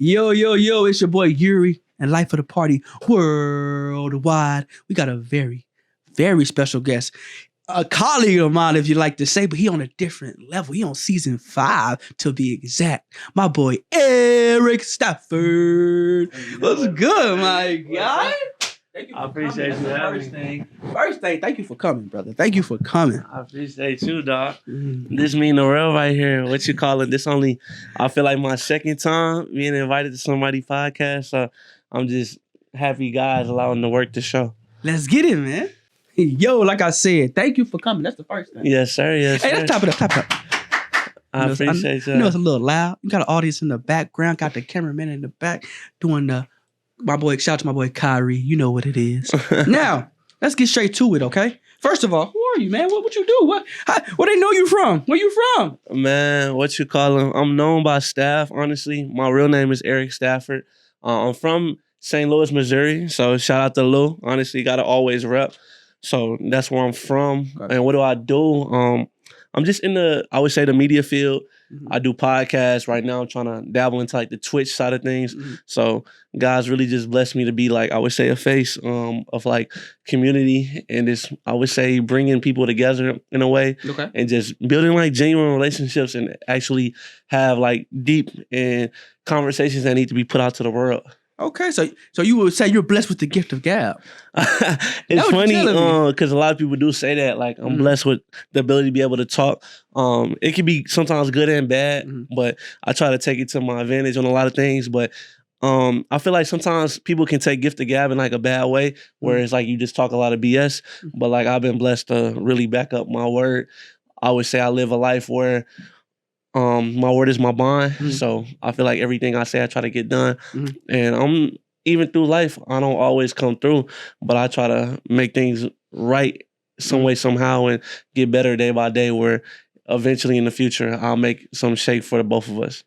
Yo, it's your boy Yuri and Life of the Party worldwide. We got a very, very special guest. A colleague of mine, if you like to say, but he on a different level. He on season 5 to be exact. My boy Eric Stafford. What's good, my guy? I appreciate you having me. First thing, thank you for coming, brother. Thank you for coming. I appreciate you, dog. This mean the world right here. What you call it? This only, I feel like my second time being invited to somebody's podcast. So I'm just happy guys allowing to work the show. Let's get it, man. Yo, like I said, thank you for coming. That's the first thing. Yes, sir. Yes, Hey, sir. let's top it up. I appreciate you. that. You know it's a little loud. You got an audience in the background. Got the cameraman in the back doing my boy. Shout out to my boy Kyrie. You know what it is. Now, let's get straight to it, okay? First of all, who are you, man? What you do? Where they know you from? Where you from? Man, what you call him? I'm known by staff, honestly. My real name is Eric Stafford. I'm from St. Louis, Missouri. So shout out to Lou. Honestly, got to always rep. So that's where I'm from. Okay. And what do I do? I'm just in the media field. Mm-hmm. I do podcasts. Right now I'm trying to dabble into like the Twitch side of things. Mm-hmm. So guys really just blessed me to be like, I would say, a face of like community and this, I would say, bringing people together in a way. Okay. And just building like genuine relationships and actually have like deep and conversations that need to be put out to the world. Okay, so you would say you're blessed with the gift of gab. It's funny because a lot of people do say that. Like, I'm blessed with the ability to be able to talk. It can be sometimes good and bad, but I try to take it to my advantage on a lot of things. But I feel like sometimes people can take gift of gab in like a bad way, where it's like you just talk a lot of BS. But like I've been blessed to really back up my word. I would say I live a life where my word is my bond. So I feel like everything I say, I try to get done. And even through life, I don't always come through, but I try to make things right some way, somehow, and get better day by day, where eventually in the future, I'll make some shake for the both of us.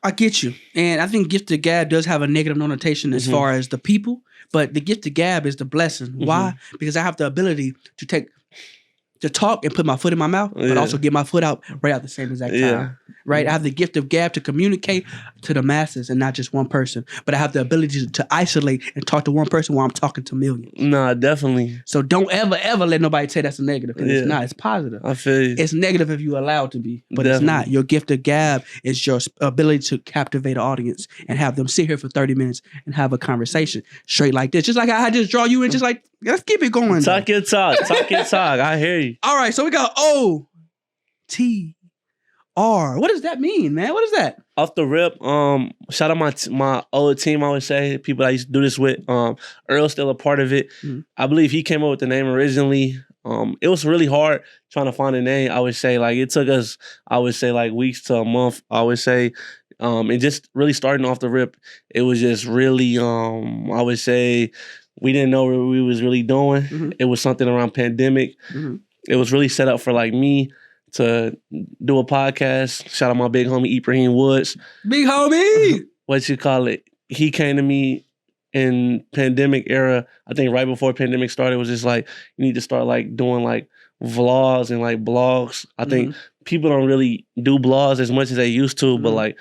I get you. And I think gift of gab does have a negative connotation as far as the people, but the gift of gab is the blessing. Why? Because I have the ability to talk and put my foot in my mouth, but also get my foot out right at the same exact time. Right? I have the gift of gab to communicate to the masses and not just one person. But I have the ability to isolate and talk to one person while I'm talking to millions. Nah, definitely. So don't ever let nobody say that's a negative. Because it's not. It's positive. I feel you. It's negative if you allow it to be. But it's not. Your gift of gab is your ability to captivate an audience and have them sit here for 30 minutes and have a conversation straight like this. Just like I just draw you in, just like, let's keep it going. Talk your talk. Talk your talk. I hear you. All right, so we got OTR. What does that mean, man? What is that? Off the rip, shout out my old team, I would say. People I used to do this with. Earl's still a part of it. I believe he came up with the name originally. It was really hard trying to find a name. I would say like it took us, I would say like weeks to a month, I would say. And just really starting off the rip, it was just really, I would say, we didn't know what we was really doing. It was something around pandemic. It was really set up for like me to do a podcast. Shout out my big homie Ibrahim Woods. Big homie! What you call it? He came to me in pandemic era. I think right before pandemic started, it was just like, you need to start like doing like vlogs and like blogs. I think people don't really do blogs as much as they used to, but like,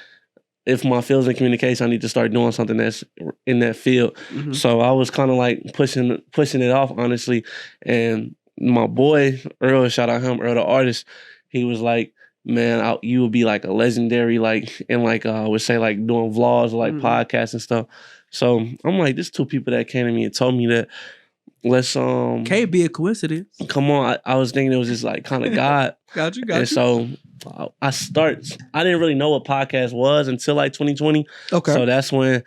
if my field's in communication, I need to start doing something that's in that field. So I was kind of like pushing it off, honestly. And my boy, Earl, shout out him, Earl the artist, he was like, man, you would be like a legendary, like, and like, I would say like doing vlogs, or like podcasts and stuff. So I'm like, there's two people that came to me and told me that, let's can't be a coincidence. Come on, I was thinking it was just like kind of God. Got you. And so I didn't really know what podcast was until like 2020. Okay. So that's when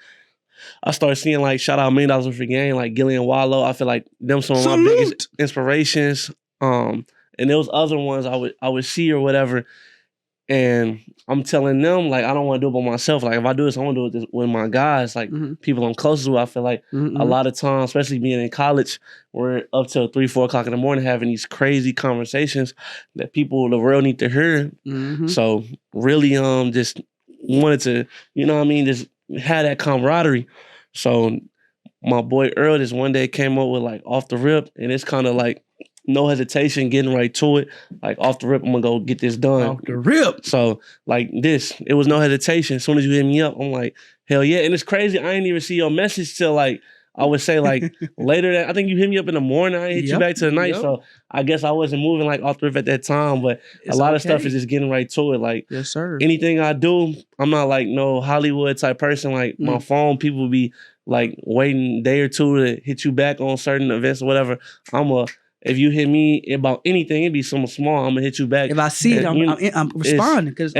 I started seeing like shout out $1 Million for Game, like Gillian Wallow. I feel like them some of my biggest inspirations. And there was other ones I would see or whatever. And I'm telling them, like, I don't want to do it by myself. Like, if I do this, I want to do it with my guys, like people I'm closest with. I feel like a lot of times, especially being in college, we're up till 3, 4 o'clock in the morning having these crazy conversations that people, the world need to hear. So really just wanted to, you know what I mean, just have that camaraderie. So my boy Earl just one day came up with like Off the Rip, and it's kind of like no hesitation, getting right to it. Like off the rip, I'm gonna go get this done. Off the rip. So like this, it was no hesitation. As soon as you hit me up, I'm like, hell yeah. And it's crazy. I ain't even see your message till like, I would say like later that I think you hit me up in the morning. I hit you back to the night. So I guess I wasn't moving like off the rip at that time, but it's a lot of stuff is just getting right to it. Like yes, sir. Anything I do, I'm not like no Hollywood type person. Like my phone, people be like waiting a day or two to hit you back on certain events or whatever. If you hit me about anything, it'd be something small, I'm gonna hit you back. If I see it, I'm responding because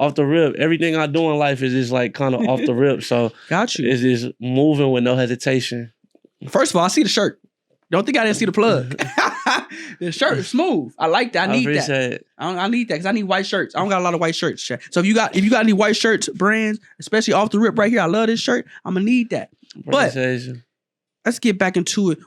off the rip. Everything I do in life is just like kind of off the rip. So got you. It's just moving with no hesitation. First of all, I see the shirt. Don't think I didn't see the plug. The shirt is smooth. I like that. I need that. I need that because I need white shirts. I don't got a lot of white shirts. So if you got any white shirts, brands, especially off the rip right here, I love this shirt. I'm gonna need that. But let's get back into it.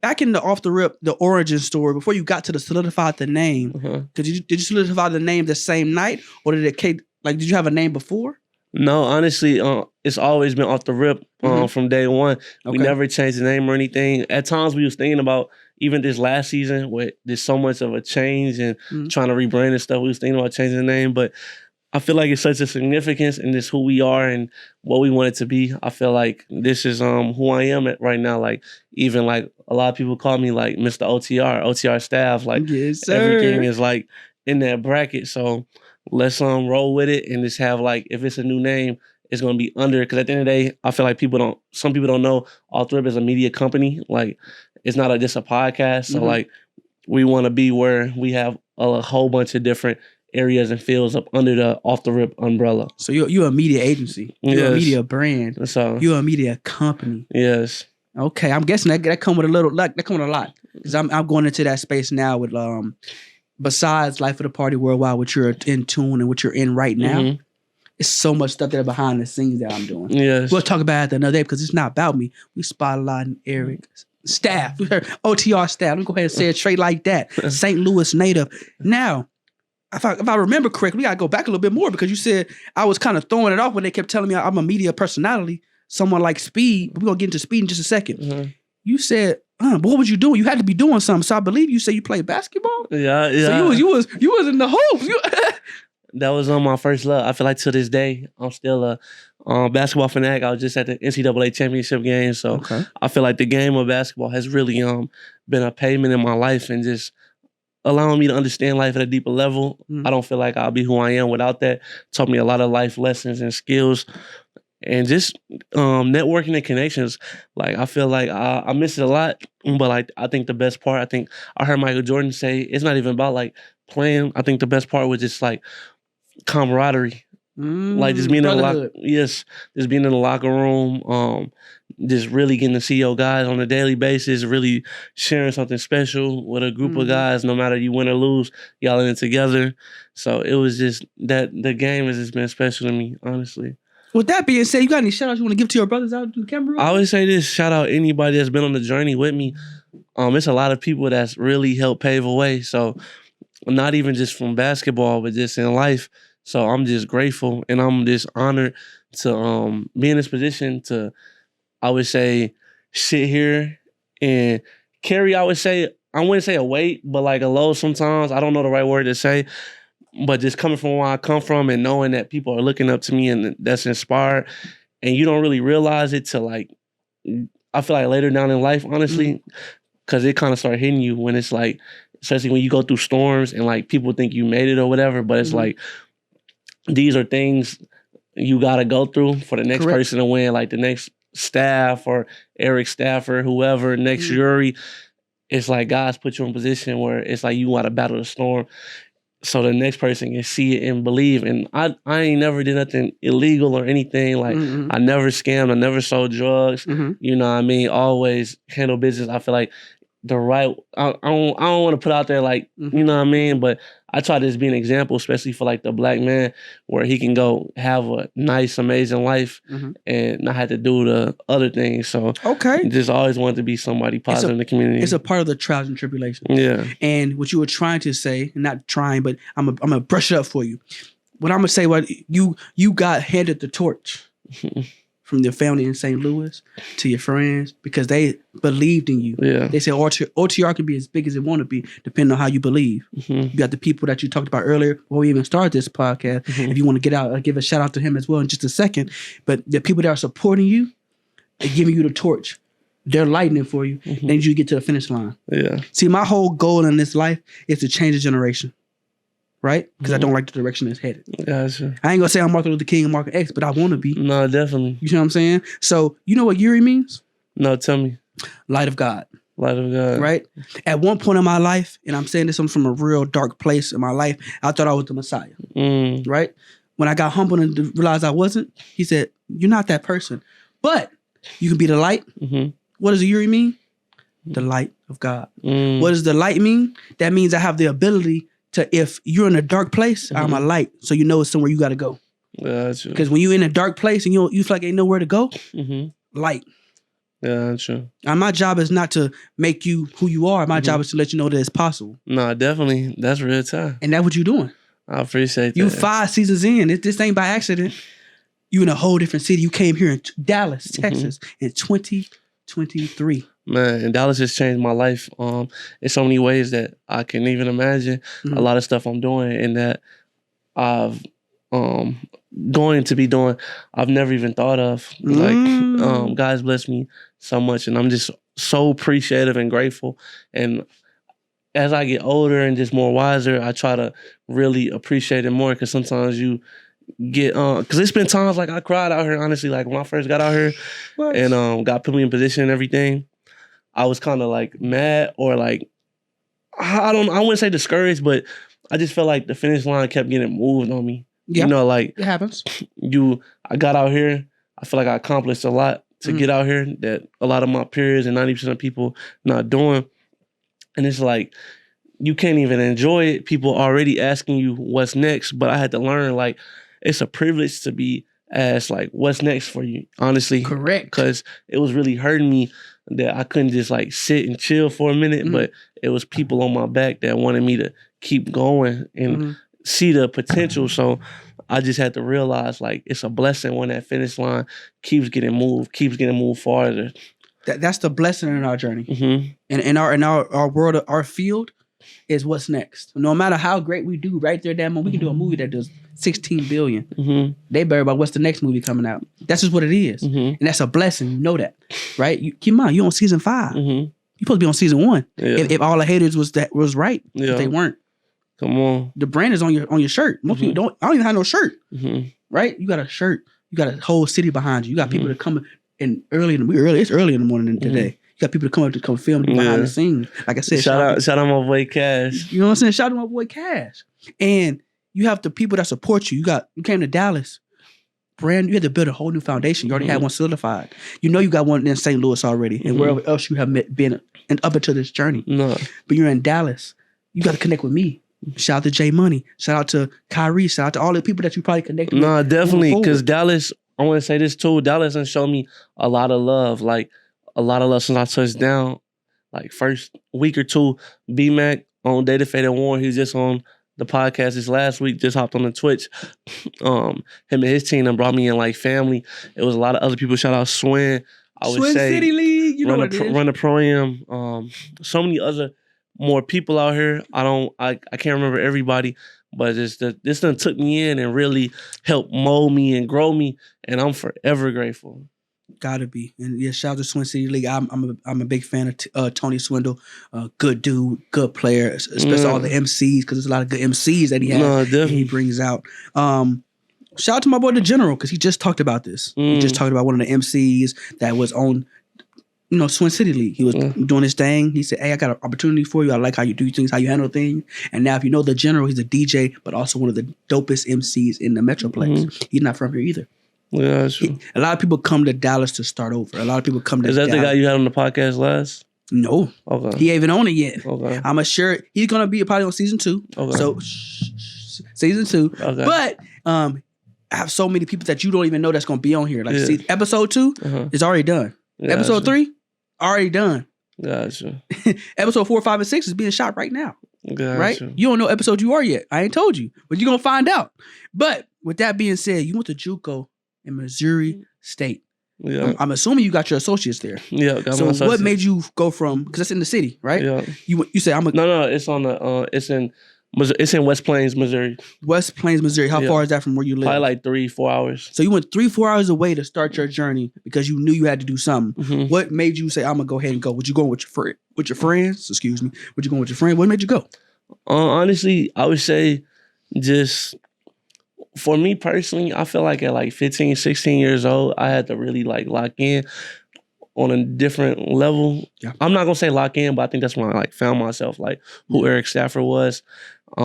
Back in the off the rip, the origin story, before you got to the solidified the name, did you solidify the name the same night, or did you have a name before? No, honestly, it's always been off the rip from day one. We never changed the name or anything. At times we was thinking about, even this last season, where there's so much of a change and trying to rebrand and stuff, we was thinking about changing the name, but I feel like it's such a significance in this who we are and what we want it to be. I feel like this is who I am at right now. Like even like a lot of people call me like Mr. OTR staff. Like yes, everything is like in that bracket. So let's roll with it and just have like, if it's a new name, it's gonna be under. Because at the end of the day, I feel like some people don't know Off the Rip is a media company. Like it's not just a podcast. So like we want to be where we have a whole bunch of different areas and fields up under the Off the Rip umbrella. So you're a media agency. You're a media brand. So you're a media company. Yes. Okay, I'm guessing that come with a little luck. That come with a lot because I'm going into that space now with besides Life of the Party Worldwide, which you're in tune and what you're in right now. It's so much stuff that are behind the scenes that I'm doing. Yes. We'll talk about it another day because it's not about me. We spotlighting Eric staff. We heard OTR staff. Let me go ahead and say it straight like that. St. Louis native. Now, if I remember correctly, we gotta go back a little bit more because you said I was kind of throwing it off when they kept telling me I'm a media personality, someone like Speed. But we're gonna get into Speed in just a second. You said, but what was you doing? You had to be doing something. So I believe you said you played basketball. Yeah. So you was in the hoops. That was my first love. I feel like to this day, I'm still a basketball fanatic. I was just at the NCAA championship game. So I feel like the game of basketball has really been a pavement in my life and just allowing me to understand life at a deeper level. I don't feel like I'll be who I am without that. Taught me a lot of life lessons and skills and just networking and connections. Like I feel like I miss it a lot, but like I think the best part, I heard Michael Jordan say, it's not even about like playing. I think the best part was just like camaraderie. Like just being Brotherhood. Just being in the locker room, just really getting to see your guys on a daily basis, really sharing something special with a group of guys, no matter you win or lose, y'all in it together. So it was just that the game has just been special to me, honestly. With that being said, you got any shout outs you want to give to your brothers out in the camera? I always say this, shout out anybody that's been on the journey with me. It's a lot of people that's really helped pave a way. So not even just from basketball, but just in life. So I'm just grateful and I'm just honored to be in this position to, I would say, sit here and carry, I wouldn't say a weight, but like a load sometimes. I don't know the right word to say, but just coming from where I come from and knowing that people are looking up to me and that's inspired. And you don't really realize it till like, I feel like later down in life, honestly, because it kind of start hitting you when it's like, especially when you go through storms and like people think you made it or whatever, but it's like, these are things you got to go through for the next person to win, like the next staff or Eric Stafford, whoever, next Yuri. It's like God's put you in a position where it's like you want to battle the storm so the next person can see it and believe. And I ain't never did nothing illegal or anything. Like I never scammed, I never sold drugs. You know what I mean? Always handle business. I feel like I don't want to put out there like, you know what I mean? But I try to just be an example, especially for like the black man, where he can go have a nice, amazing life and not have to do the other things. So just always wanted to be somebody positive in the community. It's a part of the trials and tribulations. Yeah. And what you were trying to say, not trying, but I'm gonna brush it up for you. What I'm gonna say, you got handed the torch from your family in St. Louis to your friends because they believed in you. Yeah. They said OTR can be as big as it want to be, depending on how you believe. You got the people that you talked about earlier before we even started this podcast. If you want to get out, I'll give a shout out to him as well in just a second. But the people that are supporting you, they're giving you the torch. They're lighting it for you. Then you get to the finish line. Yeah. See, my whole goal in this life is to change the generation. Right? Because I don't like the direction it's headed. Gotcha. I ain't gonna say I'm Martin Luther King and Malcolm X, but I want to be. No, definitely. You know what I'm saying? So, you know what Yuri means? No, tell me. Light of God. Light of God. Right? At one point in my life, and I'm saying this from a real dark place in my life, I thought I was the Messiah. Right? When I got humbled and realized I wasn't, he said, you're not that person. But you can be the light. What does Yuri mean? The light of God. What does the light mean? That means I have the ability to, if you're in a dark place, I'm a light, so you know it's somewhere you got to go. Gotcha. Because when you're in a dark place and you feel like ain't nowhere to go, light. Gotcha. And my job is not to make you who you are. My job is to let you know that it's possible. No, definitely. That's real time. And that's what you're doing. I appreciate that. You 5 seasons in. This ain't by accident. You in a whole different city. You came here in Dallas, Texas in 2023. Man, and Dallas has changed my life in so many ways that I can even imagine. A lot of stuff I'm doing and that I've going to be doing I've never even thought of. Like God's blessed me so much and I'm just so appreciative and grateful. And as I get older and just more wiser, I try to really appreciate it more because sometimes you get because it's been times like I cried out here, honestly, like when I first got out here and God put me in position and everything. I was kind of like mad or like I wouldn't say discouraged, but I just felt like the finish line kept getting moved on me. Yep. You know, like it happens. I got out here. I feel like I accomplished a lot to get out here that a lot of my peers and 90% of people not doing. And it's like you can't even enjoy it. People already asking you what's next, but I had to learn like it's a privilege to be asked like what's next for you. Honestly, correct. Because it was really hurting me that I couldn't just like sit and chill for a minute, but it was people on my back that wanted me to keep going and see the potential. So I just had to realize like it's a blessing when that finish line keeps getting moved farther. That's the blessing in our journey. And in our world, our field is what's next. No matter how great we do right there, that moment, we can do a movie that does 16 billion. They worry about what's the next movie coming out. That's just what it is. And that's a blessing. You know that, right? Keep in mind, you're on season 5. You're supposed to be on season 1. If all the haters was right, but they weren't. Come on. The brand is on your shirt. Most people don't. I don't even have no shirt. Right? You got a shirt. You got a whole city behind you. You got people that come in early. It's early in the morning today. You got people to come film behind the scenes. Like I said, shout out my boy Cash. You know what I'm saying? Shout out my boy Cash. And you have the people that support you. You came to Dallas. Brand, you had to build a whole new foundation. You already had one solidified. You know you got one in St. Louis already, and wherever else you have been and up until this journey. No. But you're in Dallas. You got to connect with me. Shout out to J Money. Shout out to Kyrie. Shout out to all the people that you probably connected with. No, definitely. Because Dallas, I want to say this too. Dallas has shown me a lot of love. Like a lot of love since I touched down. Like first week or two, B-Mac on Data Faded Warren, he's just on the podcast this last week, just hopped on the Twitch. Him and his team and brought me in like family. It was a lot of other people. Shout out Swin. I would Swin say City League. You know what it is. Run a Pro-Am. So many other more people out here. I can't remember everybody, but this done took me in and really helped mold me and grow me, and I'm forever grateful. Gotta be. And yeah, shout out to Swin City League. I'm a big fan of Tony Swindle. Good dude, good player, especially all the MCs, because there's a lot of good MCs that he has. No, definitely. He brings out. Shout out to my boy The General, because he just talked about this. He just talked about one of the MCs that was on Swin City League. He was doing his thing. He said, hey, I got an opportunity for you. I like how you do things, how you handle things. And now if you know The General, he's a DJ, but also one of the dopest MCs in the Metroplex. He's not from here either. Yeah, that's true. A lot of people come to Dallas to start over. A lot of people come to Is that Dallas. the guy you had on the podcast last? No. Okay. He ain't even on it yet. Okay. I'm sure he's going to be probably on season 2. Okay. So, season 2. Okay. But I have so many people that you don't even know that's going to be on here. Like, see, episode 2 is already done. Yeah, episode 3, already done. Gotcha. Episode 4, 5, and 6 is being shot right now. Gotcha. Right? You don't know episode you are yet. I ain't told you. But you're going to find out. But with that being said, you went to JUCO in Missouri State. Yeah. I'm assuming you got your associates there. Yeah. So what made you go from? Because it's in the city, right? Yeah. You say I'm a no. It's on the it's in West Plains, Missouri. West Plains, Missouri. How far is that from where you live? Probably like 3-4 hours. So you went 3-4 hours away to start your journey because you knew you had to do something. Mm-hmm. What made you say I'm gonna go ahead and go? Would you go with your friends? Excuse me. Would you go with your friend? What made you go? Honestly, I would say just for me personally, I feel like at like 15, 16 years old, I had to really like lock in on a different level. Yeah. I'm not gonna say lock in, but I think that's when I like found myself, like who Eric Stafford was.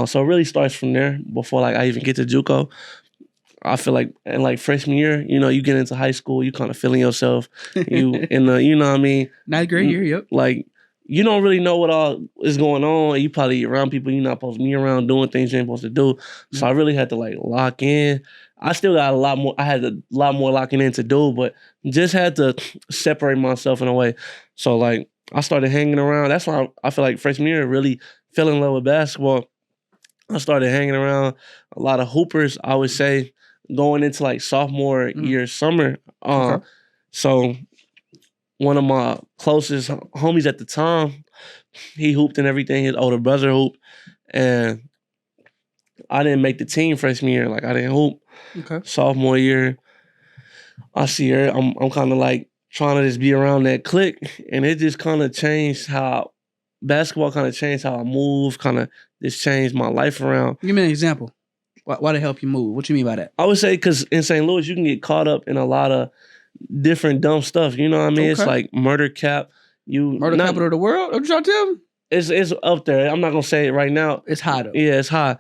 So it really starts from there before like I even get to JUCO. I feel like in like freshman year, you get into high school, you kind of feeling yourself. You in the, you know what I mean? Ninth grade year, yep. Like you don't really know what all is going on. You probably around people you're not supposed to be around, doing things you ain't supposed to do. So I really had to like lock in. I still got a lot more. I had a lot more locking in to do, but just had to separate myself in a way. So like I started hanging around. That's why I feel like freshman year really fell in love with basketball. I started hanging around a lot of hoopers, I would say, going into like sophomore year summer. So one of my closest homies at the time, he hooped and everything. His older brother hooped. And I didn't make the team freshman year. Like I didn't hoop. Okay. Sophomore year, I see her. I'm kind of like trying to just be around that clique. And it just kind of changed how basketball kind of changed how I move, kind of just changed my life around. Give me an example. Why to help you move? What you mean by that? I would say because in St. Louis, you can get caught up in a lot of different dumb stuff. You know what I mean? Okay. It's like murder cap. Capital of the world? What you trying to tell me? It's up there. I'm not going to say it right now. It's high though. Yeah, it's high.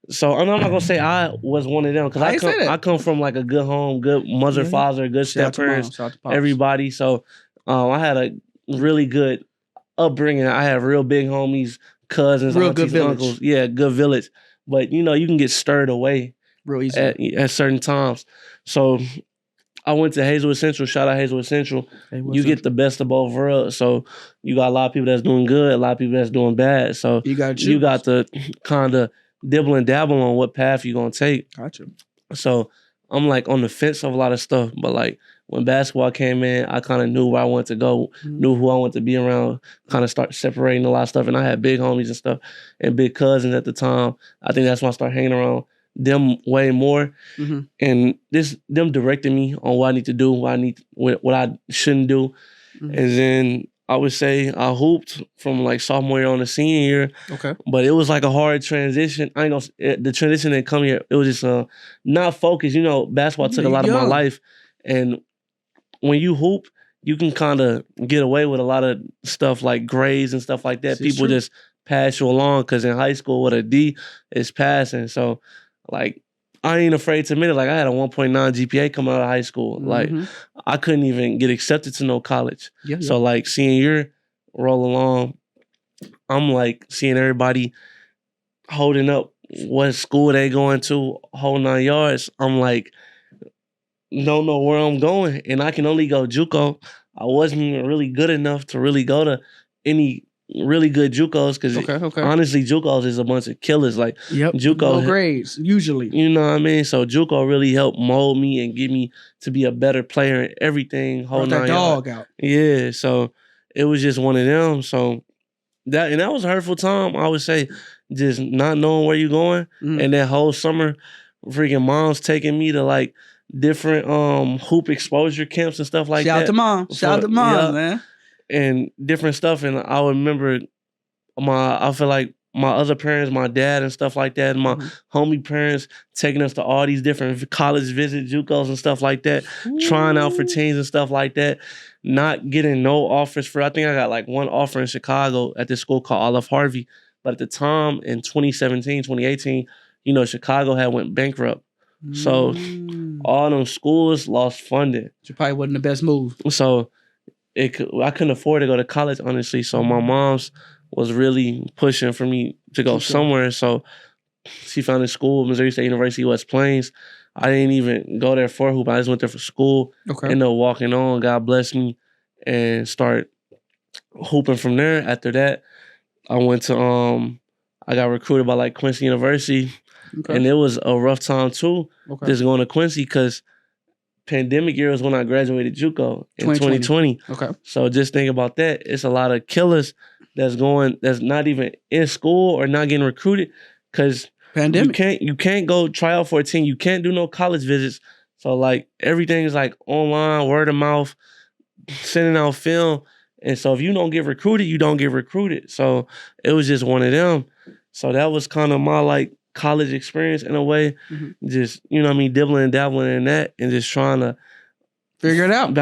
So I'm not going to say I was one of them because I come from like a good home, good mother, father, good step parents, everybody. So I had a really good upbringing. I have real big homies, cousins, real aunties, good uncles. Yeah, good village. But you can get stirred away real easy at certain times. So I went to Hazelwood Central. Shout out Hazelwood Central. You get the best of both worlds. So you got a lot of people that's doing good, a lot of people that's doing bad. So you got to kind of dibble and dabble on what path you're gonna take. Gotcha. So I'm like on the fence of a lot of stuff, but like when basketball came in, I kind of knew where I wanted to go, knew who I wanted to be around, kind of start separating a lot of stuff. And I had big homies and stuff and big cousins at the time. I think that's when I started hanging around them way more. And them directing me on what I need to do, what I shouldn't do. And then I would say I hooped from like sophomore year on to senior year. Okay. But it was like a hard transition. I ain't gonna, the transition didn't come here. It was just not focused. Basketball took a lot of my life. And when you hoop, you can kind of get away with a lot of stuff like grades and stuff like that. People just pass you along because in high school with a D, it's passing. So like I ain't afraid to admit it. Like I had a 1.9 GPA coming out of high school. Like I couldn't even get accepted to no college. So like senior year, roll along, I'm like seeing everybody holding up what school they going to, whole 9 yards. I'm like, don't know where I'm going, and I can only go JUCO. I wasn't even really good enough to really go to any really good JUCOs because honestly, JUCOs is a bunch of killers. Like JUCO, low grades usually. You know what I mean? So JUCO really helped mold me and get me to be a better player in everything. Brought that dog out. Yeah, so it was just one of them. So that was a hurtful time. I would say just not knowing where you're going, and that whole summer, freaking mom's taking me to like different hoop exposure camps and stuff like that. Shout out to mom. Shout out to mom, man. And different stuff. And I remember I feel like my other parents, my dad and stuff like that, and my homie parents taking us to all these different college visit JUCOs and stuff like that, trying out for teams and stuff like that, not getting no offers for, I think I got like one offer in Chicago at this school called Olive Harvey. But at the time in 2017, 2018, Chicago had went bankrupt. So all them schools lost funding. Which probably wasn't the best move. So I couldn't afford to go to college, honestly. So my mom's was really pushing for me to go somewhere. So she found a school, Missouri State University, West Plains. I didn't even go there for hoop. I just went there for school. Ended up walking on. God bless me. And start hooping from there. After that, I went to, I got recruited by like Quincy University. And it was a rough time too, just going to Quincy because pandemic year was when I graduated JUCO in 2020. Okay. So just think about that. It's a lot of killers that's not even in school or not getting recruited because pandemic. You can't go try out for a team. You can't do no college visits. So like everything is like online, word of mouth, sending out film. And so if you don't get recruited, you don't get recruited. So it was just one of them. So that was kind of my like college experience in a way. Just, you know what I mean, dibbling and dabbling in that and just trying to figure it out.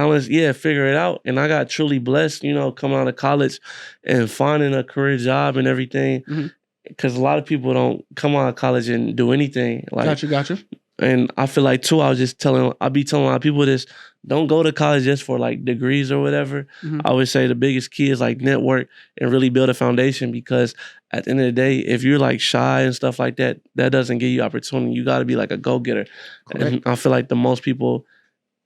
Figure it out. And I got truly blessed, you know, coming out of college and finding a career job and everything. Because a lot of people don't come out of college and do anything. Like, Gotcha. And I feel like too, I be telling a lot of people this, don't go to college just for like degrees or whatever. I always say the biggest key is like network and really build a foundation, because at the end of the day, if you're like shy and stuff like that, that doesn't give you opportunity. You got to be like a go-getter. And I feel like the most people,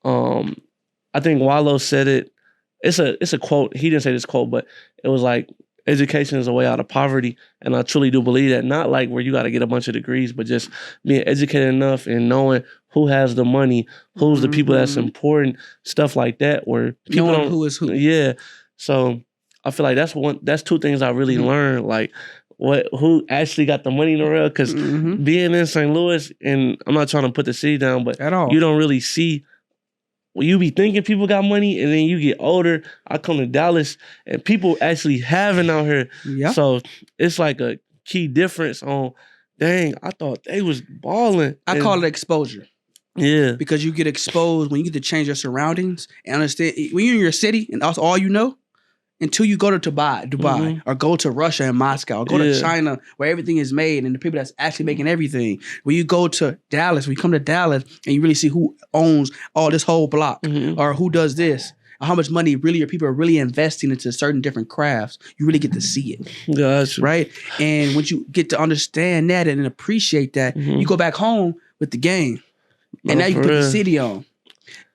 I think Wallow said it. It's a quote. He didn't say this quote, but it was like, education is a way out of poverty. And I truly do believe that. Not like where you got to get a bunch of degrees, but just being educated enough and knowing who has the money, who's the people that's important, stuff like that. Where people knowing who is who. Yeah. So I feel like that's two things I really learned. Like who actually got the money in the real. Because being in St. Louis, and I'm not trying to put the city down, but at all, you don't really see. Well, you be thinking people got money, and then you get older. I come to Dallas, and people actually having out here. Yeah. So it's like a key difference on, dang, I thought they was balling. I call it exposure. Yeah. Because you get exposed when you get to change your surroundings and understand. When you're in your city, and that's all you know, until you go to Dubai or go to Russia and Moscow, or go to China where everything is made and the people that's actually making everything. When you go to Dallas, when you come to Dallas and you really see who owns all this whole block or who does this, or how much money really your people are really investing into certain different crafts, you really get to see it. Gotcha. Right? And once you get to understand that and appreciate that, you go back home with the game. And now you put the city on.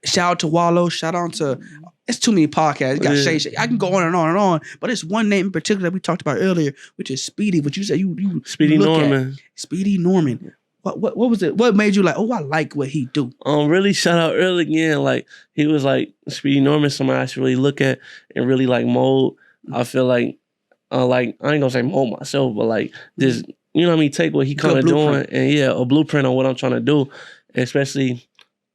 Shout out to Wallow. Shout out to... It's too many podcasts. You got Shay. I can go on and on and on, but it's one name in particular that we talked about earlier, which is Speedy. What you said you Speedy Norman. Speedy Norman. What was it? What made you like? Oh, I like what he do. Really shout out early again. Like he was like Speedy Norman. Somebody I should really look at and really like mold. I feel like I ain't gonna say mold myself, but like just you know what I mean. Take what he kind of doing and a blueprint on what I'm trying to do, especially.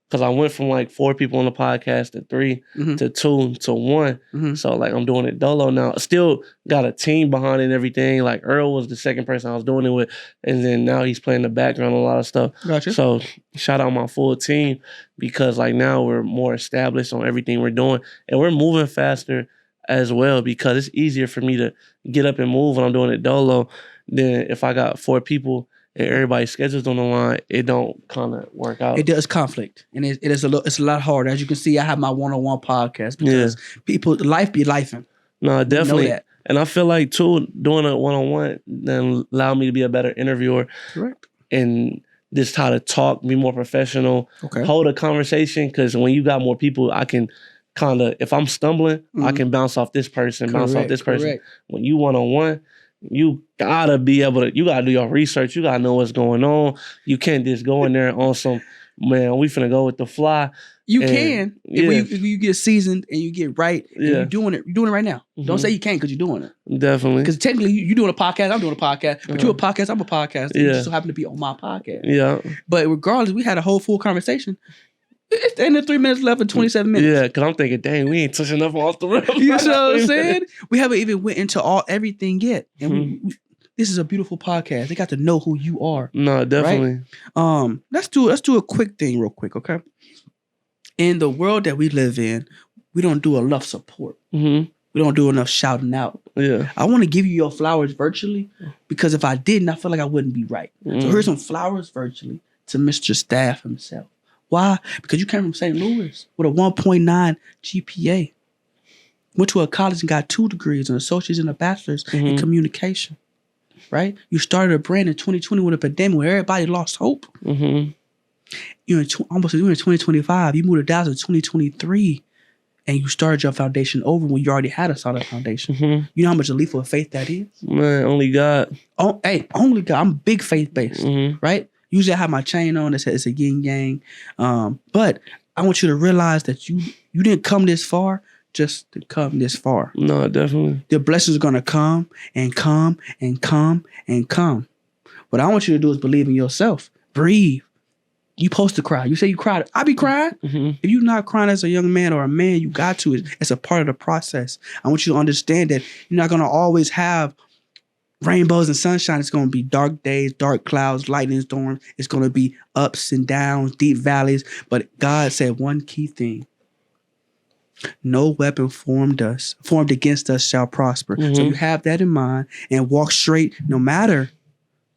Because I went from like 4 people on the podcast to 3 to 2 to 1. So like I'm doing it dolo now. Still got a team behind it and everything. Like Earl was the second person I was doing it with. And then now he's playing the background on a lot of stuff. Gotcha. So shout out my full team, because like now we're more established on everything we're doing. And we're moving faster as well, because it's easier for me to get up and move when I'm doing it dolo than if I got 4 people and everybody's schedules on the line, it don't kind of work out. It does conflict, and it's a lot harder. As you can see, I have my one-on-one podcast because life be lifing. No, definitely. You know that. And I feel like too, doing a one-on-one then allowed me to be a better interviewer. Correct. And just how to talk, be more professional, hold a conversation. Because when you got more people, I can kind of, if I'm stumbling, I can bounce off this person, bounce off this person. When you one-on-one, you gotta be able to, you gotta do your research. You gotta know what's going on. You can't just go in there on some, man, we finna go with the fly. You can. If you get seasoned and you get right, and you're doing it right now. Don't say you can't because you're doing it. Definitely. Because technically you're doing a podcast, I'm doing a podcast. But you're a podcast, I'm a podcast. You just so happen to be on my podcast. Yeah. But regardless, we had a whole full conversation. It's the end of 3 minutes left and 27 minutes. Yeah, because I'm thinking, dang, we ain't touching enough off the rim. You know what I'm saying? We haven't even went into everything yet. And this is a beautiful podcast. They got to know who you are. No, definitely. Right? Let's do a quick thing real quick, okay? In the world that we live in, we don't do enough support. We don't do enough shouting out. Yeah. I want to give you your flowers virtually, because if I didn't, I feel like I wouldn't be right. So here's some flowers virtually to Mr. Staff himself. Why? Because you came from St. Louis with a 1.9 GPA. Went to a college and got 2 degrees, an associate's and a bachelor's in communication. Right? You started a brand in 2020 with a pandemic where everybody lost hope. You're in 2025. You moved to Dallas in 2023, and you started your foundation over when you already had a solid foundation. You know how much a leap of faith that is? Man, only God. Oh, hey, only God. I'm big faith based, right? Usually I have my chain on. It's a yin yang. But I want you to realize that you didn't come this far just to come this far. No, definitely. The blessings are going to come and come and come and come. What I want you to do is believe in yourself. Breathe. You supposed to cry. You say you cried. I be crying. Mm-hmm. If you're not crying as a young man or a man, you got to. It's a part of the process. I want you to understand that you're not going to always have rainbows and sunshine. It's going to be dark days, dark clouds, lightning storms. It's going to be ups and downs, deep valleys. But God said one key thing. No weapon formed against us shall prosper. Mm-hmm. So you have that in mind and walk straight no matter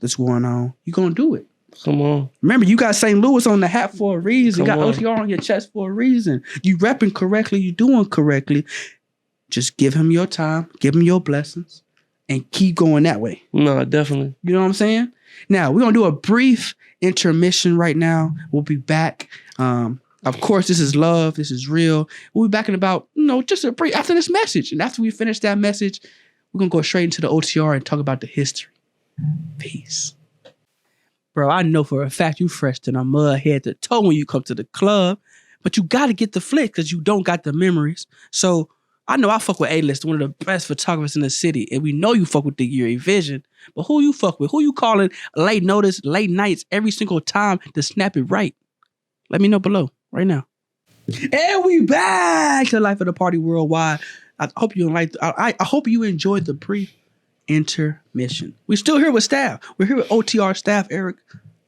what's going on. You're going to do it. Come on. Remember, you got St. Louis on the hat for a reason. You got on. OTR on your chest for a reason. You repping correctly. You doing correctly. Just give him your time. Give him your blessings. And keep going that way. No, definitely. You know what I'm saying? Now, we're going to do a brief intermission right now. We'll be back. Of course, this is love. This is real. We'll be back in about, just a brief after this message. And after we finish that message, we're going to go straight into the OTR and talk about the history. Peace. Bro, I know for a fact you fresh to the mud head to toe when you come to the club, but you got to get the flick because you don't got the memories. So I know I fuck with A-List, one of the best photographers in the city, and we know you fuck with the Yuri vision, but who you fuck with? Who you calling late notice, late nights every single time to snap it right? Let me know below right now. And we back to Life of the Party Worldwide. I hope you I hope you enjoyed the brief intermission. We're still here with staff. We're here with OTR staff, Eric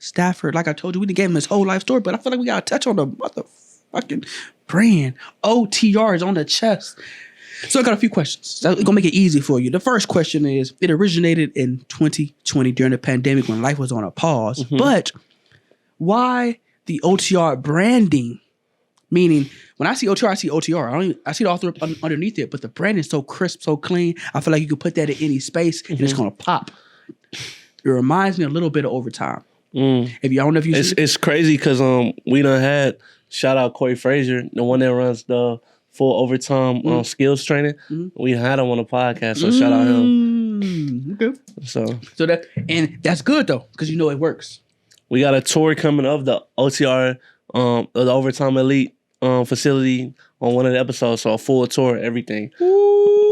Stafford. Like I told you, we didn't give him his whole life story, but I feel like we got to touch on the motherfucking brand. OTR is on the chest. So I got a few questions. So it's going to make it easy for you. The first question is, it originated in 2020 during the pandemic when life was on a pause. Mm-hmm. But why the OTR branding? Meaning, when I see OTR, I see OTR. I see the author underneath it, but the brand is so crisp, so clean. I feel like you could put that in any space and it's going to pop. It reminds me a little bit of Overtime. If you, I don't know if you see it's crazy because we done had, shout out Corey Frazier, the one that runs the full Overtime skills training. We had him on the podcast, so shout out him. Okay. So that's good though, because it works. We got a tour coming of the OTR, the Overtime Elite facility on one of the episodes, so a full tour, everything.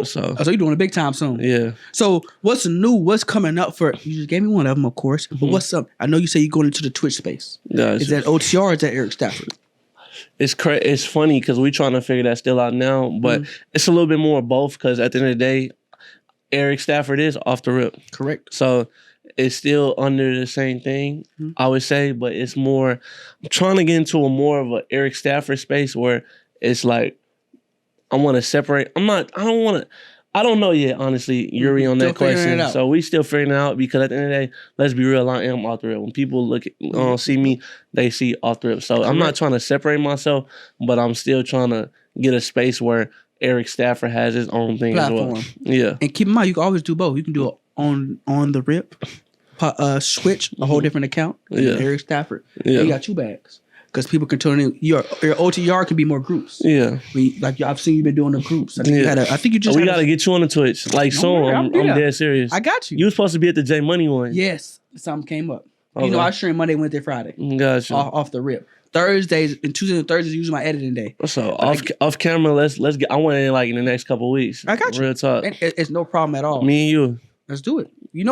So you're doing a big time soon. Yeah. So what's new? What's coming up for? You just gave me one of them, of course. But what's up? I know you say you're going into the Twitch space. Yeah. Is that OTR or is that Eric Stafford? It's funny because we're trying to figure that still out now, but it's a little bit more of both because at the end of the day, Eric Stafford is off the rip. Correct. So it's still under the same thing, I would say, but it's more, I'm trying to get into a more of an Eric Stafford space where it's like, I want to separate. I don't know yet, honestly, Yuri, on that question. So we still figuring it out because at the end of the day, let's be real, I am off the rip. When people look at, see me, they see off the rip. So I'm not trying to separate myself, but I'm still trying to get a space where Eric Stafford has his own thing platform as well. Yeah. And keep in mind, you can always do both. You can do it on the rip, switch, a whole different account. Yeah. Eric Stafford. Yeah. You got two bags. Because people can turn in your OTR can be more groups. Yeah, I've seen you been doing the groups. I think you just. We got to get you on the Twitch. Like soon, I'm dead serious. I got you. You were supposed to be at the J Money one. Yes, something came up. Okay. I stream Monday, Wednesday, Friday. Gotcha. Off the rip. Thursdays and Tuesdays and Thursdays usually my editing day. So off camera, let's get. I want it in the next couple of weeks. I got you. Real talk. It's no problem at all. Me and you. Let's do it. We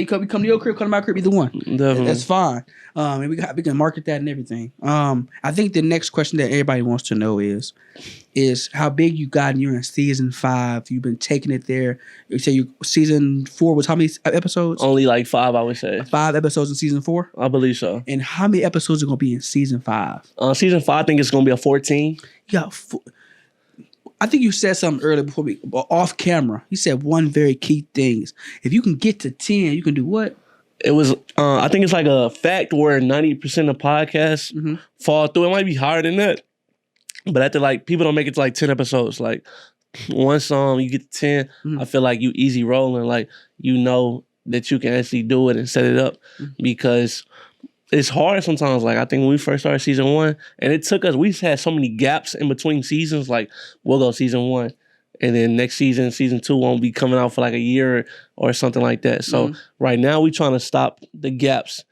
come to your crib, come to my crib, either one. Definitely. That's fine. And we can market that and everything. I think the next question that everybody wants to know is how big you got and you're in season 5. You've been taking it there. You say season 4 was how many episodes? Only like 5, I would say. 5 episodes in season 4? I believe so. And how many episodes are going to be in season 5? Season 5, I think it's going to be a 14. Yeah. I think you said something earlier off camera. You said one very key thing is if you can get to 10, you can do what? It was, I think it's like a fact where 90% of podcasts fall through. It might be higher than that. But after people don't make it to 10 episodes. Once you get to 10, I feel like you easy rolling. You know that you can actually do it and set it up because it's hard sometimes. I think when we first started season 1, and it took us, we had so many gaps in between seasons. We'll go season 1, and then next season 2 won't be coming out for a year or something like that. So right now we trying to stop the gaps.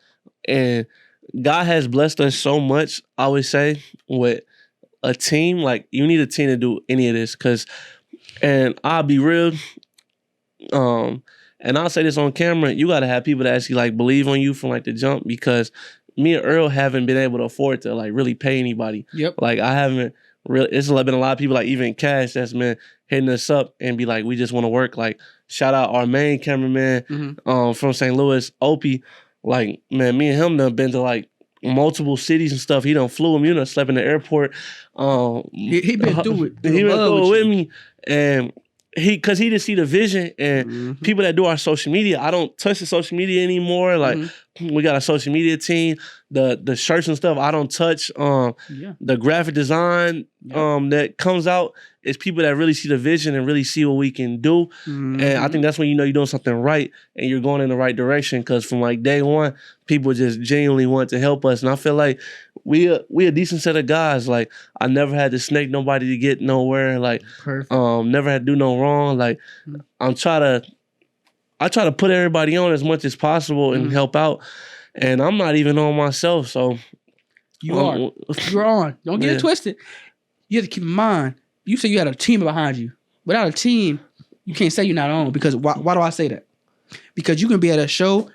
And God has blessed us so much, I would say, with a team. Like you need a team to do any of this. And I'll be real. And I'll say this on camera, you gotta have people that actually like believe on you from like the jump, because me and Earl haven't been able to afford to like really pay anybody. Yep. Like I haven't really, it's been a lot of people like even Cash that's been hitting us up and be like, we just want to work. Like shout out our main cameraman from St. Louis, Opie. Like, man, me and him done been to like multiple cities and stuff. He done flew him, slept in the airport. He been through it. He been through it with me. And because he just see the vision, and people that do our social media, I don't touch the social media anymore. Like we got a social media team, the shirts and stuff I don't touch. The graphic design that comes out is people that really see the vision and really see what we can do. And I think that's when you know you're doing something right and you're going in the right direction. Because from like day one, people just genuinely want to help us, and I feel like we a decent set of guys. Like I never had to snake nobody to get nowhere. Like never had to do no wrong. Like I try to put everybody on as much as possible and help out. And I'm not even on myself, so you're on. Don't get it twisted. You have to keep in mind. You say you had a team behind you. Without a team, you can't say you're not on. Because why do I say that? Because you can be at a show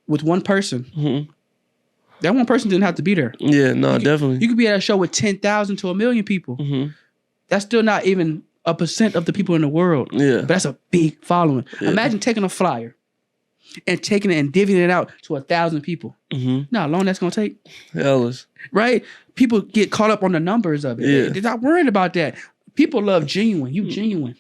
with one person. That one person didn't have to be there. Yeah, no, definitely. You could be at a show with 10,000 to 1 million people. That's still not even a % of the people in the world. Yeah. But that's a big following. Yeah. Imagine taking a flyer and taking it and divvying it out to 1,000 people. Know how long that's going to take? Hellas. Right? People get caught up on the numbers of it. Yeah. They're not worried about that. People love genuine. You genuine.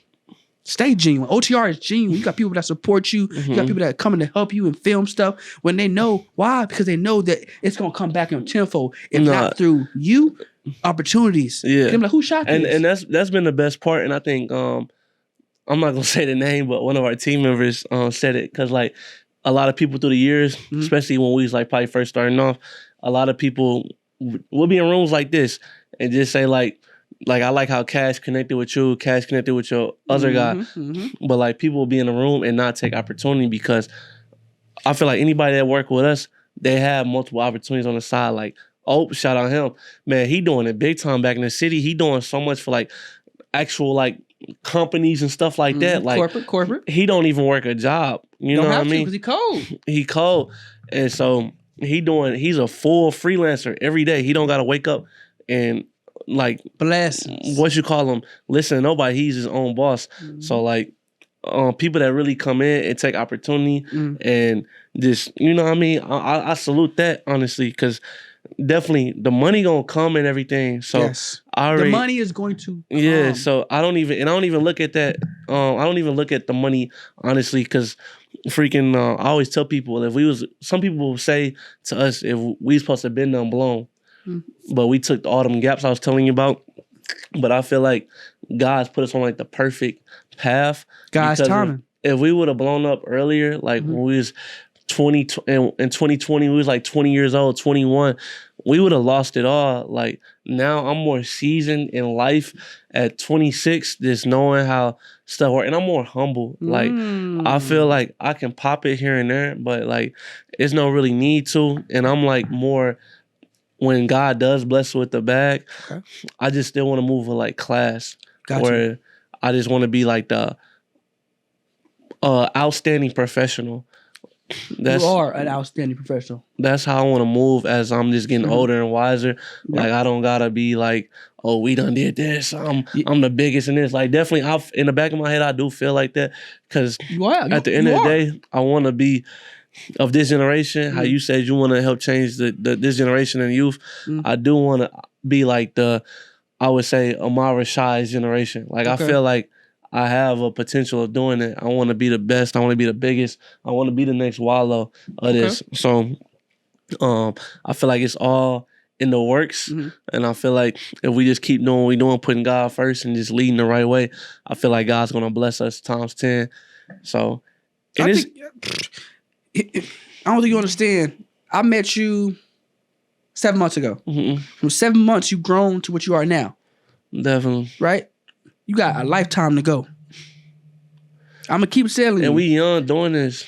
Stay genuine. OTR is genuine. You got people that support you. You got people that are coming to help you and film stuff when they know. Why? Because they know that it's going to come back in tenfold. If not through you, opportunities. Yeah. They're like, who shot this? And that's been the best part. And I think, I'm not going to say the name, but one of our team members said it. Because like a lot of people through the years, especially when we was like probably first starting off, a lot of people will be in rooms like this and just say like I like how Cash connected with you, Cash connected with your other guy. But like people will be in the room and not take opportunity, because I feel like anybody that work with us, they have multiple opportunities on the side. Like, oh, shout out him. Man, he doing it big time back in the city. He doing so much for like actual like companies and stuff like that. Like corporate. He don't even work a job. You know what I mean? Because he cold. He cold. And so he's a full freelancer every day. He don't gotta wake up and like blessings. What you call him? Listen to nobody. He's his own boss. So like people that really come in and take opportunity and just, you know what I mean? I salute that, honestly, because definitely the money gonna come and everything. So the money is going to come. Yeah, so I don't even look at that. I don't even look at the money, honestly, because freaking I always tell people, some people will say to us, if we supposed to have been done blown, but we took all them gaps I was telling you about. But I feel like God's put us on like the perfect path. God's timing. If we would have blown up earlier, like when we was 20 in 2020, we was like 20 years old, 21, we would have lost it all. Like now I'm more seasoned in life at 26, just knowing how stuff works. And I'm more humble. Like I feel like I can pop it here and there, but like it's no really need to. And I'm like more, when God does bless with the bag, I just still want to move with like class. Where I just want to be like the outstanding professional. You are an outstanding professional. That's how I want to move as I'm just getting older and wiser. Like I don't gotta be like, oh, we done did this. I'm the biggest in this. Like definitely, in the back of my head, I do feel like that, because at the end of the day, I want to be of this generation. How you said you want to help change this generation and youth. I do want to be like I would say Amara Shai's generation. Like I feel like I have a potential of doing it. I want to be the best. I want to be the biggest. I want to be the next Wallow of this. So I feel like it's all in the works. And I feel like if we just keep doing what we're doing, putting God first and just leading the right way, I feel like God's going to bless us times 10. So I don't think you understand. I met you 7 months ago. From 7 months, you've grown to what you are now. Definitely. Right? You got a lifetime to go. I'm going to keep selling you. And we young doing this.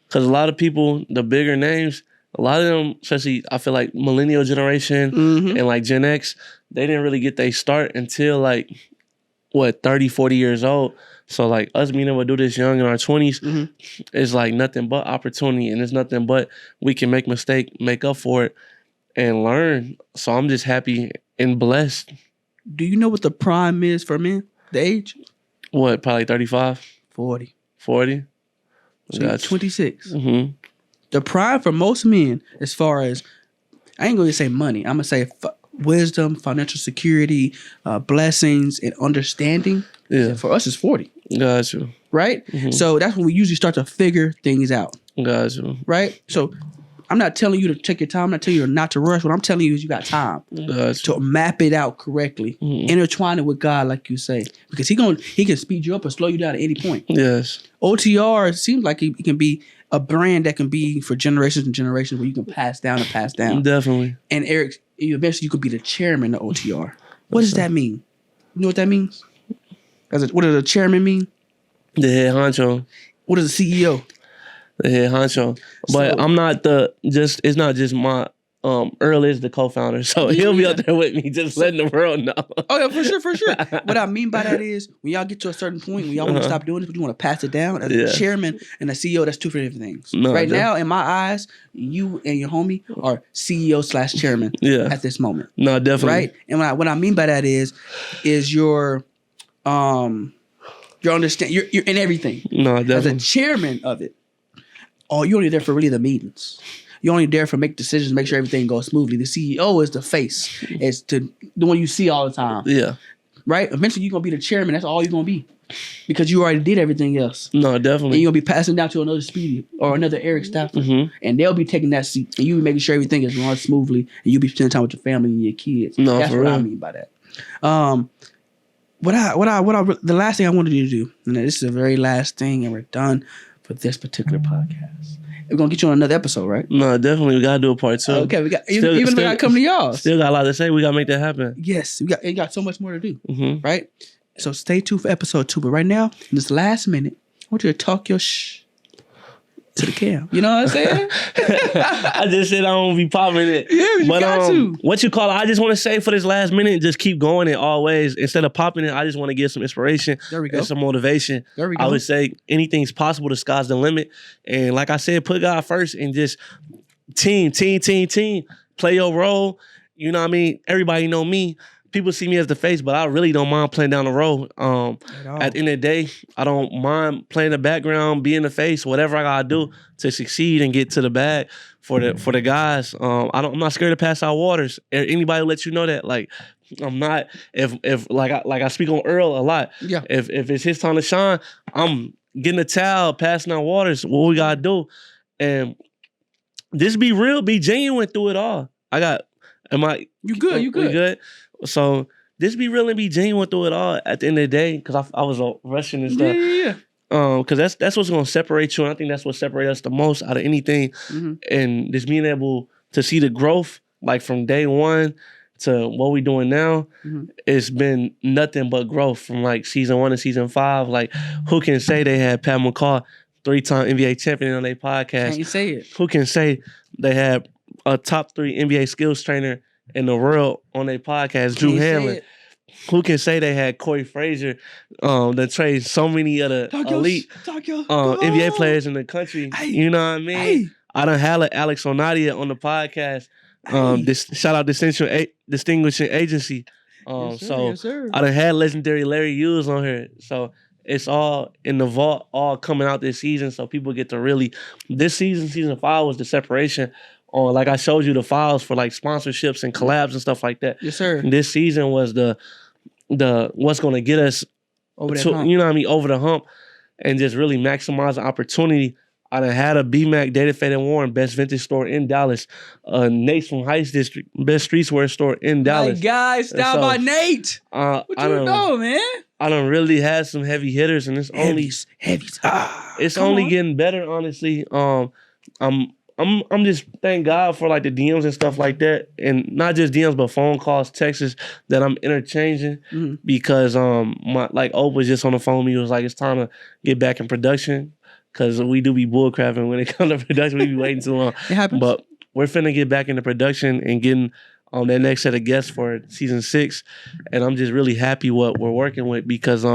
Because a lot of people, the bigger names, a lot of them, especially I feel like millennial generation and like Gen X, they didn't really get their start until like 30, 40 years old. So like us being able to do this young in our 20s is like nothing but opportunity, and it's nothing but we can make up for it and learn. So I'm just happy and blessed. Do you know what the prime is for men? The age? What, probably 35? 40. 40? So you're 26. Mm-hmm. The prime for most men, as far as, I ain't going to say money. I'm going to say wisdom, financial security, blessings, and understanding. Yeah. For us, it's 40. Gotcha. Right? Mm-hmm. So that's when we usually start to figure things out. Gotcha. Right? So I'm not telling you to take your time. I'm not telling you not to rush. What I'm telling you is you got time to map it out correctly, intertwine it with God, like you say, because he can speed you up or slow you down at any point. Yes. OTR seems like it can be a brand that can be for generations and generations where you can pass down and pass down. Definitely. And Eric, eventually you could be the chairman of OTR. What does that mean? You know what that means? What does a chairman mean? The head honcho. What is a CEO? The head honcho. But I'm not it's not just my Earl is the co-founder, so he'll be up there with me, just letting the world know. Oh yeah, for sure. What I mean by that is when y'all get to a certain point, when y'all want to stop doing this, but you want to pass it down, as a chairman and a CEO, that's two different things. No, right now, in my eyes, you and your homie are CEO/chairman at this moment. No, definitely. Right? And what I mean by that is your understand you're in everything. No, definitely. As a chairman of it, you're only there for really the meetings. You're only there for make decisions, make sure everything goes smoothly. The CEO is the face. It's the one you see all the time. Yeah. Right? Eventually, you're going to be the chairman. That's all you're going to be. Because you already did everything else. No, definitely. And you're going to be passing down to another Speedy or another Eric Stafford. Mm-hmm. And they'll be taking that seat. And you be making sure everything is run smoothly. And you'll be spending time with your family and your kids. No, that's for what real. I mean by that. The last thing I wanted you to do, and this is the very last thing, and we're done for this particular podcast. We're gonna get you on another episode, right? No, definitely. We gotta do a part 2. Okay, we got even we gotta come to y'all. Still got a lot to say. We gotta make that happen. Yes, we got so much more to do. Mm-hmm. Right? So stay tuned for episode 2. But right now, in this last minute, I want you to talk your shh to the cam. You know what I'm saying? I just said I don't be popping it. Yeah, you got to. What you call it? I just want to say for this last minute, just keep going it always. Instead of popping it, I just want to give some inspiration. There we go. And some motivation. There we go. I would say anything's possible. The sky's the limit. And like I said, put God first and just team. Play your role. You know what I mean? Everybody know me. People see me as the face, but I really don't mind playing down the road. At the end of the day, I don't mind playing the background, being the face, whatever I gotta do to succeed and get to the bag for the guys. I'm not scared to pass out waters. Anybody let you know that, like, I'm not. If I speak on Earl a lot. Yeah. If it's his time to shine, I'm getting a towel, passing out waters. What we gotta do, and just be real, be genuine through it all. You good? You good? So just be real and be genuine through it all at the end of the day, because I was rushing and stuff. Yeah. Because that's what's gonna separate you, and I think that's what separates us the most out of anything. Mm-hmm. And just being able to see the growth, like from day one to what we're doing now, it's been nothing but growth from like season 1 to season 5. Like, who can say they had Pat McCaw, 3-time NBA champion, on their podcast? Can't you say it? Who can say they had a top 3 NBA skills trainer in the world on their podcast, Drew Hanlon? Who can say they had Corey Frazier that trade so many of the elite NBA players in the country? Hey. You know what I mean? Hey. I done had Alex Onadia on the podcast. Shout out Distinguishing Agency. Yes, sir. I done had legendary Larry Hughes on here. So it's all in the vault, all coming out this season. So people get to really, this season 5 was the separation. Like I showed you the files for like sponsorships and collabs and stuff like that. Yes, sir. And this season was the what's gonna get us over that hump. You know what I mean, over the hump, and just really maximize the opportunity. I done had a BMAC Data Fed and Warren best vintage store in Dallas, Nate's from Heights District best streetwear store in Dallas. My guy, style by Nate. What you know, man? I done really had some heavy hitters, and it's heavies. It's only getting better, honestly. I'm just thank God for like the DMs and stuff like that, and not just DMs but phone calls, texts that I'm interchanging because like Ope was just on the phone with me. He was like, it's time to get back in production because we do be bullcrapping when it comes to production. We be waiting too long. It happens. But we're finna get back into production and getting that next set of guests for season 6, and I'm just really happy what we're working with because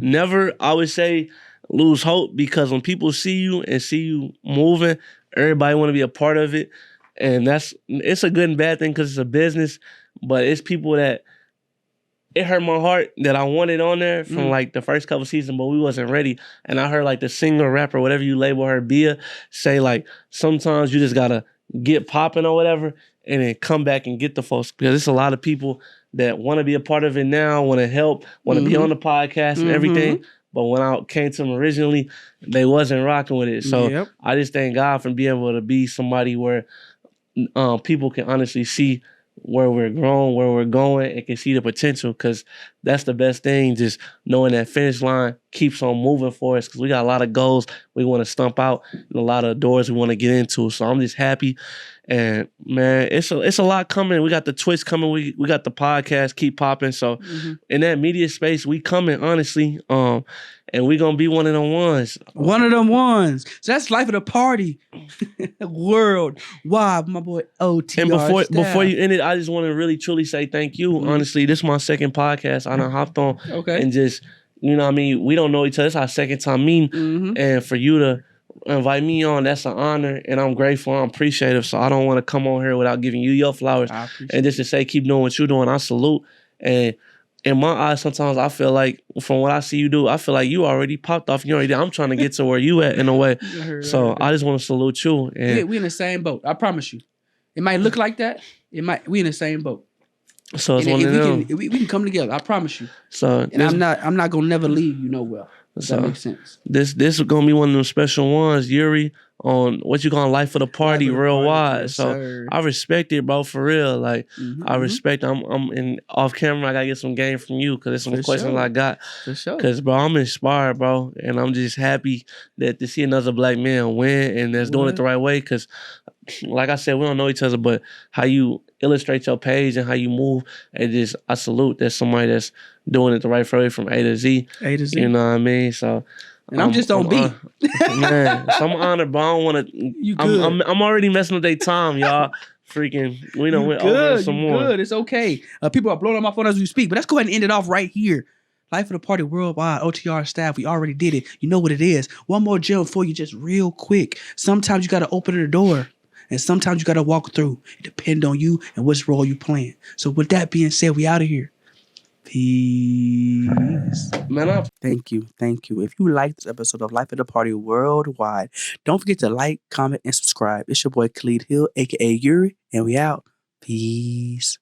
never, I would say, lose hope, because when people see you and see you moving, everybody want to be a part of it, and it's a good and bad thing because it's a business, but it's people that it hurt my heart that I wanted on there from like the first couple seasons, but we wasn't ready. And I heard like the singer, rapper, whatever you label her, Bia, say like sometimes you just gotta get popping or whatever, and then come back and get the folks, because it's a lot of people that want to be a part of it now, want to help, want to be on the podcast and everything. But when I came to them originally, they wasn't rocking with it. So I just thank God for being able to be somebody where people can honestly see where we're growing, where we're going, and can see the potential, because that's the best thing, just knowing that finish line keeps on moving for us, because we got a lot of goals we want to stump out and a lot of doors we want to get into. So I'm just happy. And man, it's a lot coming. We got the Twitch coming. We got the podcast keep popping. So in that media space, we coming, honestly. And we gonna be one of them ones. One of them ones. So that's Life of the Party worldwide, my boy OTR. And before you end it, I just want to really truly say thank you. Honestly, this is my second podcast I done hopped on. And just, you know what I mean, we don't know each other. It's our second time meeting. And for you to invite me on, that's an honor, and I'm grateful, I'm appreciative. So I don't want to come on here without giving you your flowers. And just to say, keep doing what you're doing, I salute. And in my eyes, sometimes I feel like, from what I see you do, I feel like you already popped off. You already, I'm trying to get to where you at in a way. So I just want to salute you. And we in the same boat. I promise you. It might look like that. We in the same boat. So it's one of them. We can come together. I promise you. So and I'm not gonna never leave you nowhere. Does that make sense? This is gonna be one of them special ones, Yuri, on what you call Life of the Party worldwide. So I respect it, bro, for real. Like I respect. I'm in off camera. I gotta get some game from you, because there's some questions I got. For sure. Because bro, I'm inspired, bro, and I'm just happy that to see another black man win and that's doing it the right way. Because, like I said, we don't know each other, but how you illustrate your page and how you move, I salute that somebody that's doing it the right way from A to Z. A to Z. You know what I mean? So, and I'm just on beat. Man, so I'm honored, but I don't want to. I'm already messing with their time, y'all. Freaking, we done went over some more. Good, it's okay. People are blowing up my phone as we speak, but let's go ahead and end it off right here. Life of the Party worldwide, OTR staff, we already did it. You know what it is. One more gem for you, just real quick. Sometimes you got to open the door, and sometimes you got to walk through. It depends on you and which role you playing. So with that being said, we out of here. Peace. Man up. Thank you. If you like this episode of Life of the Party worldwide, don't forget to like, comment, and subscribe. It's your boy Khalid Hill, aka Yuri, and we out. Peace.